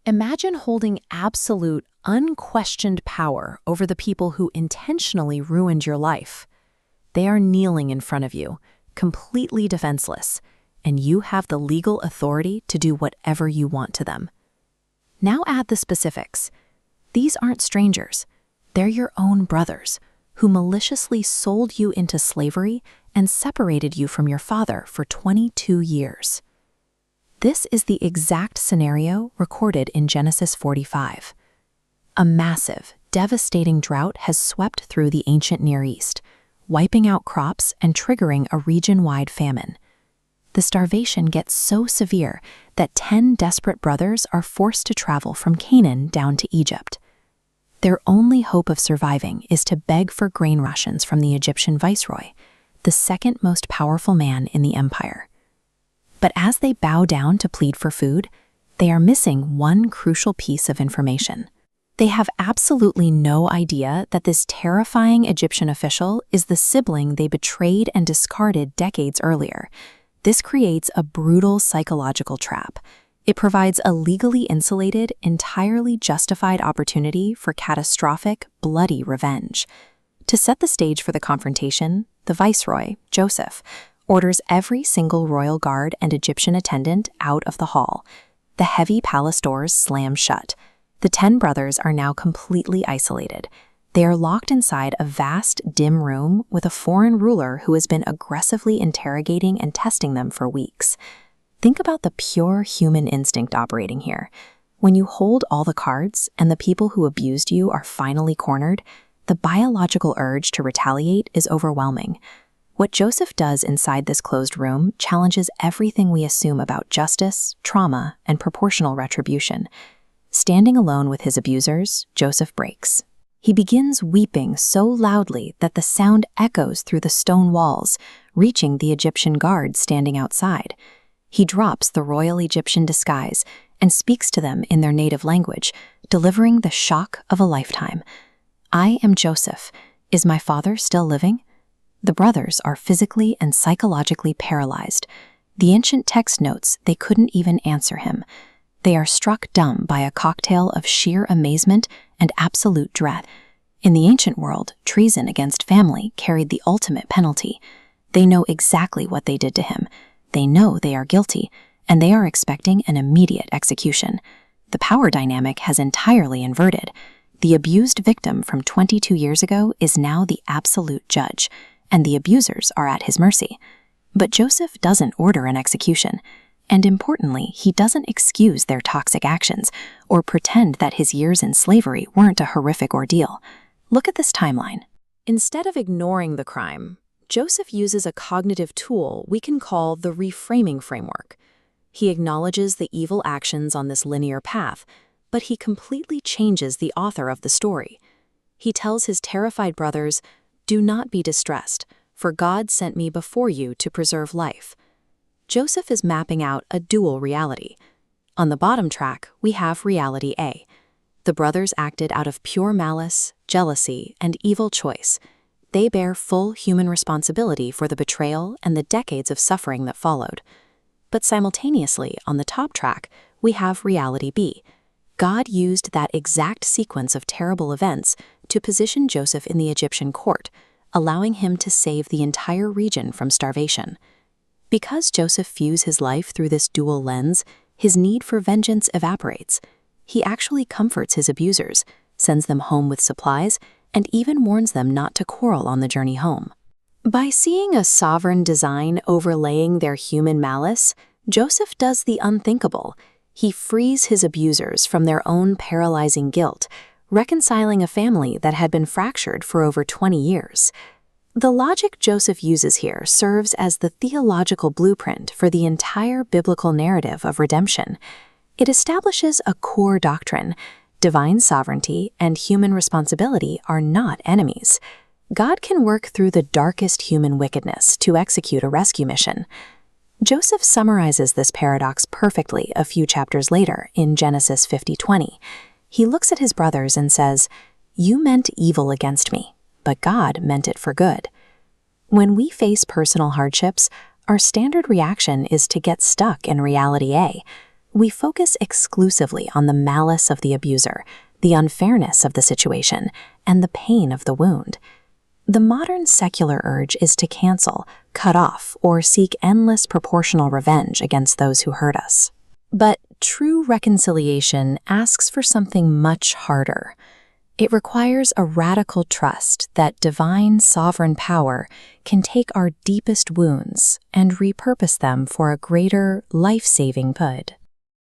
Imagine holding absolute, unquestioned power over the people who intentionally ruined your life. They are kneeling in front of you, completely defenseless, and you have the legal authority to do whatever you want to them. Now add the specifics. These aren't strangers. They're your own brothers, who maliciously sold you into slavery and separated you from your father for 22 years. This is the exact scenario recorded in Genesis 45. A massive, devastating drought has swept through the ancient Near East, wiping out crops and triggering a region-wide famine. The starvation gets so severe that 10 desperate brothers are forced to travel from Canaan down to Egypt. Their only hope of surviving is to beg for grain rations from the Egyptian viceroy, the second most powerful man in the empire. But as they bow down to plead for food, they are missing one crucial piece of information. They have absolutely no idea that this terrifying Egyptian official is the sibling they betrayed and discarded decades earlier. This creates a brutal psychological trap. It provides a legally insulated, entirely justified opportunity for catastrophic, bloody revenge. To set the stage for the confrontation, the viceroy, Joseph, orders every single royal guard and Egyptian attendant out of the hall. The heavy palace doors slam shut. The 10 brothers are now completely isolated. They are locked inside a vast, dim room with a foreign ruler who has been aggressively interrogating and testing them for weeks. Think about the pure human instinct operating here. When you hold all the cards and the people who abused you are finally cornered, the biological urge to retaliate is overwhelming. What Joseph does inside this closed room challenges everything we assume about justice, trauma, and proportional retribution. Standing alone with his abusers, Joseph breaks. He begins weeping so loudly that the sound echoes through the stone walls, reaching the Egyptian guards standing outside. He drops the royal Egyptian disguise and speaks to them in their native language, delivering the shock of a lifetime. "I am Joseph. Is my father still living?" The brothers are physically and psychologically paralyzed. The ancient text notes they couldn't even answer him. They are struck dumb by a cocktail of sheer amazement and absolute dread. In the ancient world, treason against family carried the ultimate penalty. They know exactly what they did to him. They know they are guilty, and they are expecting an immediate execution. The power dynamic has entirely inverted. The abused victim from 22 years ago is now the absolute judge, and the abusers are at his mercy. But Joseph doesn't order an execution. And importantly, he doesn't excuse their toxic actions or pretend that his years in slavery weren't a horrific ordeal. Look at this timeline. Instead of ignoring the crime, Joseph uses a cognitive tool we can call the reframing framework. He acknowledges the evil actions on this linear path, but he completely changes the author of the story. He tells his terrified brothers, "Do not be distressed, for God sent me before you to preserve life." Joseph is mapping out a dual reality. On the bottom track, we have reality A. The brothers acted out of pure malice, jealousy, and evil choice. They bear full human responsibility for the betrayal and the decades of suffering that followed. But simultaneously, on the top track, we have reality B. God used that exact sequence of terrible events to position Joseph in the Egyptian court, allowing him to save the entire region from starvation. Because Joseph views his life through this dual lens, his need for vengeance evaporates. He actually comforts his abusers, sends them home with supplies, and even warns them not to quarrel on the journey home. By seeing a sovereign design overlaying their human malice, Joseph does the unthinkable. He frees his abusers from their own paralyzing guilt, reconciling a family that had been fractured for over 20 years. The logic Joseph uses here serves as the theological blueprint for the entire biblical narrative of redemption. It establishes a core doctrine: divine sovereignty and human responsibility are not enemies. God can work through the darkest human wickedness to execute a rescue mission. Joseph summarizes this paradox perfectly a few chapters later in Genesis 50:20. He looks at his brothers and says, "You meant evil against me, but God meant it for good." When we face personal hardships, our standard reaction is to get stuck in reality A. We focus exclusively on the malice of the abuser, the unfairness of the situation, and the pain of the wound. The modern secular urge is to cancel, cut off, or seek endless proportional revenge against those who hurt us. But true reconciliation asks for something much harder. It requires a radical trust that divine sovereign power can take our deepest wounds and repurpose them for a greater, life-saving good.